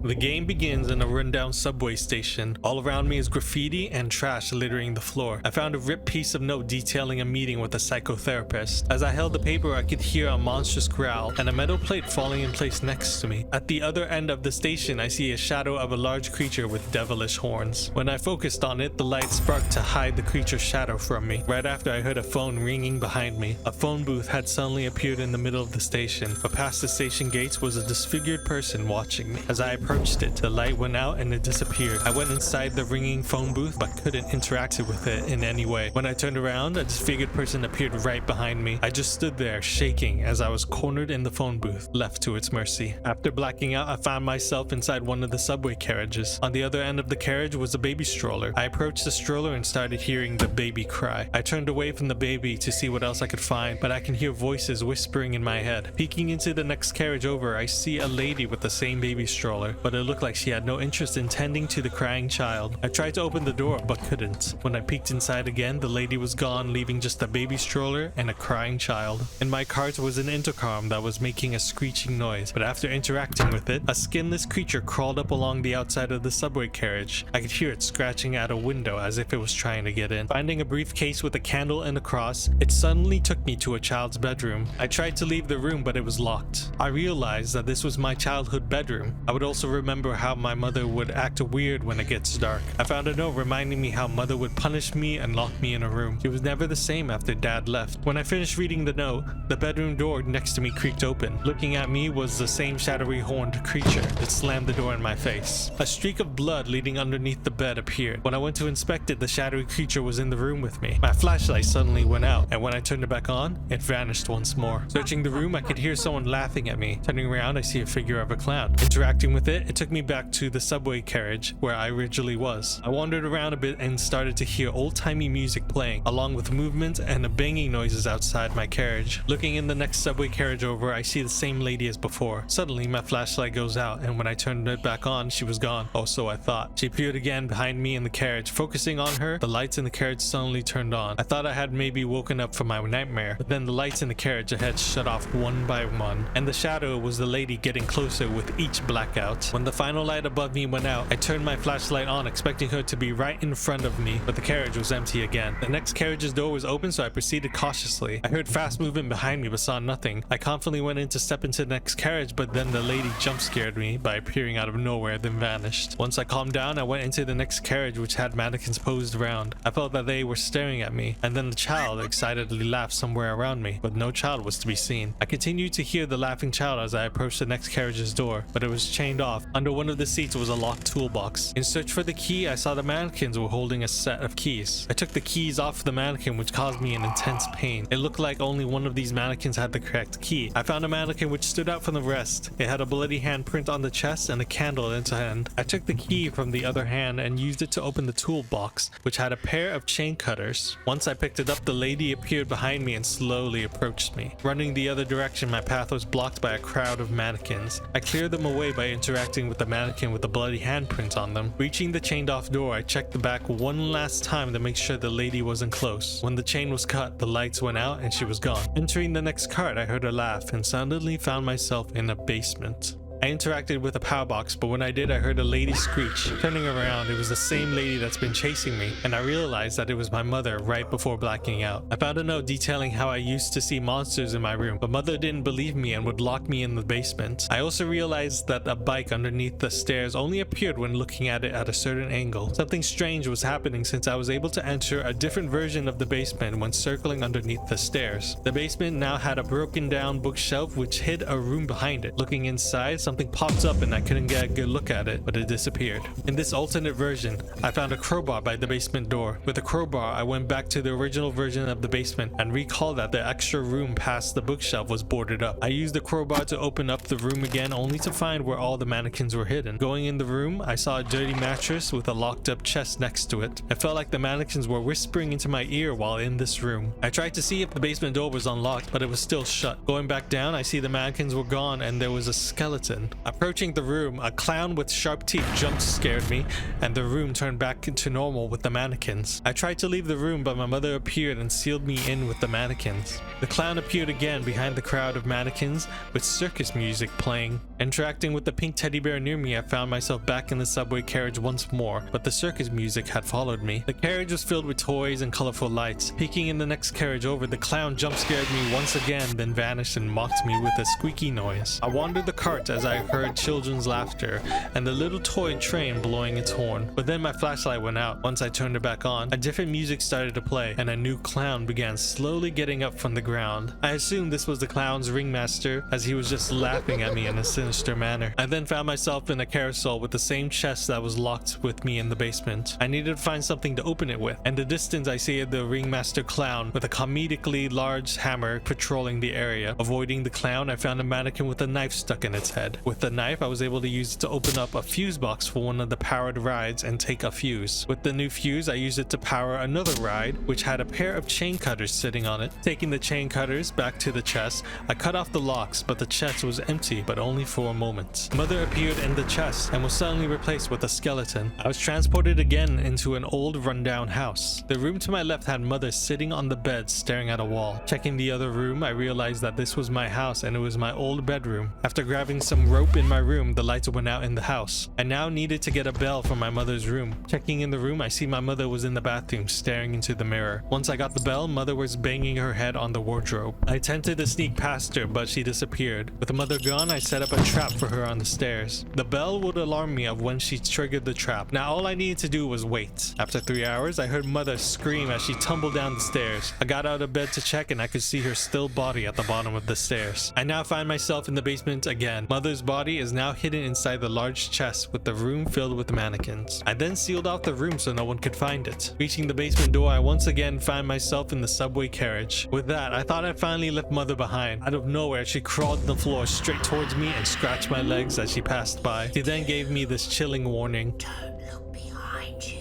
The game begins in a rundown subway station. All around me is graffiti and trash littering the floor. I found a ripped piece of note detailing a meeting with a psychotherapist. As I held the paper, I could hear a monstrous growl and a metal plate falling in place next to me. At the other end of the station, I see a shadow of a large creature with devilish horns. When I focused on it, the light sparked to hide the creature's shadow from me. Right after, I heard a phone ringing behind me. A phone booth had suddenly appeared in the middle of the station, but past the station gates was a disfigured person watching me. As I approached it, the light went out and it disappeared. I went inside the ringing phone booth but couldn't interact with it in any way. When I turned around, a disfigured person appeared right behind me. I just stood there shaking as I was cornered in the phone booth, left to its mercy. After blacking out, I found myself inside one of the subway carriages. On the other end of the carriage was a baby stroller. I approached the stroller and started hearing the baby cry. I turned away from the baby to see what else I could find, but I can hear voices whispering in my head. Peeking into the next carriage over, I see a lady with the same baby stroller, but it looked like she had no interest in tending to the crying child. I tried to open the door but couldn't. When I peeked inside again, the lady was gone, leaving just a baby stroller and a crying child. In my cart was an intercom that was making a screeching noise, but after interacting with it, a skinless creature crawled up along the outside of the subway carriage. I could hear it scratching at a window as if it was trying to get in. Finding a briefcase with a candle and a cross, it suddenly took me to a child's bedroom. I tried to leave the room but it was locked. I realized that this was my childhood bedroom. I would also remember how my mother would act weird when it gets dark. I found a note reminding me how mother would punish me and lock me in a room. She was never the same after dad left. When I finished reading the note, the bedroom door next to me creaked open. Looking at me was the same shadowy horned creature. It slammed the door in my face. A streak of blood leading underneath the bed appeared. When I went to inspect it, the shadowy creature was in the room with me. My flashlight suddenly went out, and when I turned it back on, it vanished once more. Searching the room, I could hear someone laughing at me. Turning around, I see a figure of a clown. Interacting with it, it took me back to the subway carriage where I originally was. I wandered around a bit and started to hear old-timey music playing, along with movement and the banging noises outside my carriage. Looking in the next subway carriage over, I see the same lady as before. Suddenly, my flashlight goes out, and when I turned it back on, she was gone. Oh, so I thought. She appeared again behind me in the carriage. Focusing on her, the lights in the carriage suddenly turned on. I thought I had maybe woken up from my nightmare, but then the lights in the carriage ahead shut off one by one, and the shadow was the lady getting closer with each blackout. When the final light above me went out, I turned my flashlight on, expecting her to be right in front of me, but the carriage was empty again. The next carriage's door was open, so I proceeded cautiously. I heard fast movement behind me but saw nothing. I confidently went in to step into the next carriage, but then the lady jump scared me by appearing out of nowhere, then vanished. Once I calmed down, I went into the next carriage, which had mannequins posed around. I felt that they were staring at me, and then the child excitedly laughed somewhere around me, but no child was to be seen. I continued to hear the laughing child as I approached the next carriage's door, but it was chained off. Under one of the seats was a locked toolbox. In search for the key, I saw the mannequins were holding a set of keys. I took the keys off the mannequin, which caused me an intense pain. It looked like only one of these mannequins had the correct key. I found a mannequin which stood out from the rest. It had a bloody handprint on the chest and a candle in its hand. I took the key from the other hand and used it to open the toolbox, which had a pair of chain cutters. Once I picked it up, the lady appeared behind me and slowly approached me. Running the other direction, my path was blocked by a crowd of mannequins. I cleared them away by interacting with the mannequin with the bloody handprint on them. Reaching the chained off door, I checked the back one last time to make sure the lady wasn't close. When the chain was cut, the lights went out and she was gone. Entering the next cart, I heard her laugh and suddenly found myself in a basement. I interacted with a power box, but when I did, I heard a lady screech. Turning around, it was the same lady that's been chasing me, and I realized that it was my mother right before blacking out. I found a note detailing how I used to see monsters in my room, but mother didn't believe me and would lock me in the basement. I also realized that a bike underneath the stairs only appeared when looking at it at a certain angle. Something strange was happening since I was able to enter a different version of the basement when circling underneath the stairs. The basement now had a broken down bookshelf which hid a room behind it. Looking inside, something popped up and I couldn't get a good look at it, but it disappeared. In this alternate version, I found a crowbar by the basement door. With the crowbar, I went back to the original version of the basement and recalled that the extra room past the bookshelf was boarded up. I used the crowbar to open up the room again, only to find where all the mannequins were hidden. Going in the room, I saw a dirty mattress with a locked up chest next to it. It felt like the mannequins were whispering into my ear while in this room. I tried to see if the basement door was unlocked, but it was still shut. Going back down, I see the mannequins were gone and there was a skeleton. happen. Approaching the room, a clown with sharp teeth jump scared me, and the room turned back into normal with the mannequins. I tried to leave the room, but my mother appeared and sealed me in with the mannequins. The clown appeared again behind the crowd of mannequins with circus music playing. Interacting with the pink teddy bear near me, I found myself back in the subway carriage once more, but the circus music had followed me. The carriage was filled with toys and colorful lights. Peeking in the next carriage over, the clown jump scared me once again, then vanished and mocked me with a squeaky noise. I wandered the cart as I heard children's laughter and the little toy train blowing its horn, but then my flashlight went out. Once I turned it back on, a different music started to play, and a new clown began slowly getting up from the ground. I assumed this was the clown's ringmaster, as he was just laughing at me in a sinister manner. I then found myself in a carousel with the same chest that was locked with me in the basement. I needed to find something to open it with. In the distance, I see the ringmaster clown with a comedically large hammer patrolling the area. Avoiding the clown, I found a mannequin with a knife stuck in its head. With the knife, I was able to use it to open up a fuse box for one of the powered rides and take a fuse. With the new fuse, I used it to power another ride, which had a pair of chain cutters sitting on it. Taking the chain cutters back to the chest, I cut off the locks, but the chest was empty, but only for a moment. Mother appeared in the chest and was suddenly replaced with a skeleton. I was transported again into an old rundown house. The room to my left had Mother sitting on the bed staring at a wall. Checking the other room, I realized that this was my house and it was my old bedroom. After grabbing some rope in my room, the lights went out in the house. I now needed to get a bell from my mother's room. Checking in the room, I see my mother was in the bathroom staring into the mirror. Once I got the bell, Mother was banging her head on the wardrobe. I attempted to sneak past her, but she disappeared. With Mother gone, I set up a trap for her on the stairs. The bell would alarm me of when she triggered the trap. Now all I needed to do was wait. After 3 hours, I heard Mother scream as she tumbled down the stairs. I got out of bed to check and I could see her still body at the bottom of the stairs. I now find myself in the basement again. Mother's body is now hidden inside the large chest with the room filled with mannequins. I then sealed off the room so no one could find it. Reaching the basement door, I once again find myself in the subway carriage. With that, I thought I finally left Mother behind. Out of nowhere, she crawled on the floor straight towards me and scratched my legs as she passed by. She then gave me this chilling warning. Don't look behind you.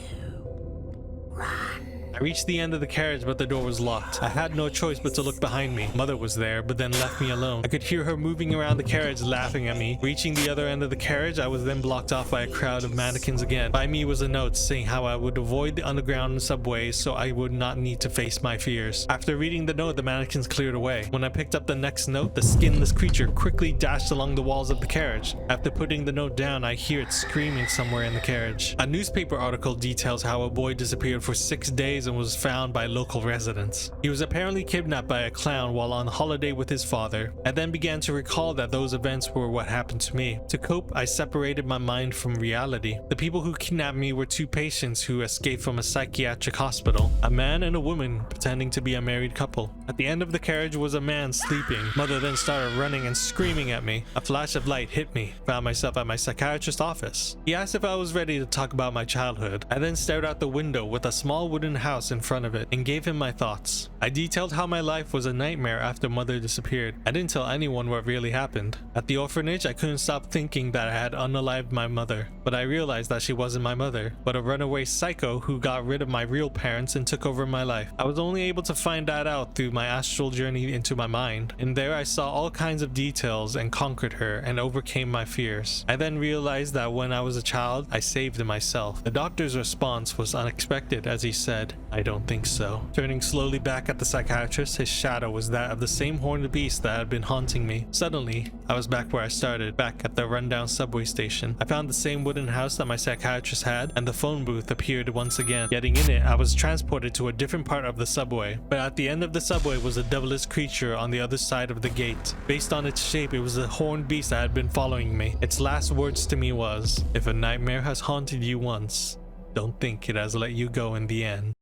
Run. I reached the end of the carriage, but the door was locked. I had no choice but to look behind me. Mother was there, but then left me alone. I could hear her moving around the carriage, laughing at me. Reaching the other end of the carriage, I was then blocked off by a crowd of mannequins again. By me was a note saying how I would avoid the underground subways so I would not need to face my fears. After reading the note, the mannequins cleared away. When I picked up the next note, the skinless creature quickly dashed along the walls of the carriage. After putting the note down, I hear it screaming somewhere in the carriage. A newspaper article details how a boy disappeared for 6 days and was found by local residents. He was apparently kidnapped by a clown while on holiday with his father. I then began to recall that those events were what happened to me. To cope, I separated my mind from reality. The people who kidnapped me were 2 patients who escaped from a psychiatric hospital, a man and a woman pretending to be a married couple. At the end of the carriage was a man sleeping. Mother then started running and screaming at me. A flash of light hit me. Found myself at my psychiatrist's office. He asked if I was ready to talk about my childhood. I then stared out the window with a small wooden house in front of it and gave him my thoughts. I detailed how my life was a nightmare after Mother disappeared. I didn't tell anyone what really happened. At the orphanage, I couldn't stop thinking that I had unalived my mother, but I realized that she wasn't my mother, but a runaway psycho who got rid of my real parents and took over my life. I was only able to find that out through my astral journey into my mind, and there I saw all kinds of details and conquered her and overcame my fears. I then realized that when I was a child, I saved myself. The doctor's response was unexpected as he said, "I don't think so." Turning slowly back at the psychiatrist, his shadow was that of the same horned beast that had been haunting me. Suddenly, I was back where I started, back at the rundown subway station. I found the same wooden house that my psychiatrist had, and the phone booth appeared once again. Getting in it, I was transported to a different part of the subway, but at the end of the subway was a devilish creature on the other side of the gate. Based on its shape, it was a horned beast that had been following me. Its last words to me was, "If a nightmare has haunted you once, don't think it has let you go in the end."